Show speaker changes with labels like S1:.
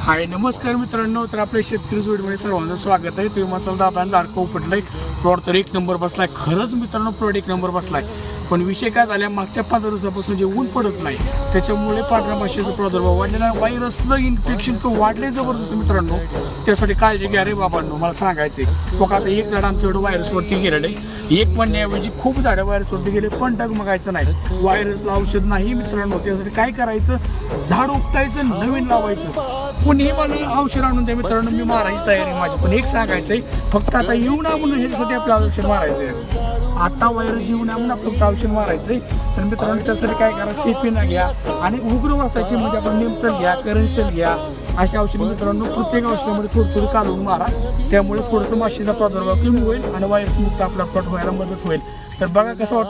S1: हाय नमस्कार मित्रांनो, तर आपल्या शेतकरी जोडीमध्ये सर्वांचं स्वागत आहे. तुम्ही मसाला दाबांचा अर्क उपटलाय, प्लॉट तर एक नंबर बसलाय. खरंच मित्रांनो प्लॉट एक नंबर बसलाय. पण विषय काय झाला, मागच्या 15 दिवसापासून जे ऊन पडत नाही त्याच्यामुळे पांढऱ्या माशीचा प्रादुर्भाव वाढलेला आहे. व्हायरसलं इन्फेक्शन तर वाढले जबरदस्त मित्रांनो. त्यासाठी काळजी घ्या रे बाबांनो. मला सांगायचे बघा, आता एक झाड आमच्याकडे व्हायरसवरती गेलेलं आहे. एक म्हणण्याऐवजी खूप झाडं व्हायरसवरती गेले, पण डगमगायचं नाही. व्हायरसला औषध नाही मित्रांनो. त्यासाठी काय करायचं, झाड उपटायचं, नवीन लावायचं. कुणीही मला औषध आणून द्या मित्रांनो, मी मारायची तयारी माझी. पण एक सांगायचंय, फक्त आता येऊ ना म्हणून ह्याच्यासाठी आपलं औषध मारायचंय. आता व्हायरस येऊ नये म्हणून फक्त औषध मारायचंय. तर मित्रांनो त्यासाठी काय करा, सेफीना घ्या आणि उग्र वासाची म्हणजे आपण निमतेल घ्या, करंज तेल घ्या. अशा औषध मित्रांनो प्रत्येक औषधामध्ये थोडी थोडी काढून मारा. त्यामुळे थोडंसं माशीचा प्रादुर्भाव कमी होईल आणि व्हायरस मुक्त आपला प्लॉट व्हायला मदत होईल. तर बघा कसं वाटतं.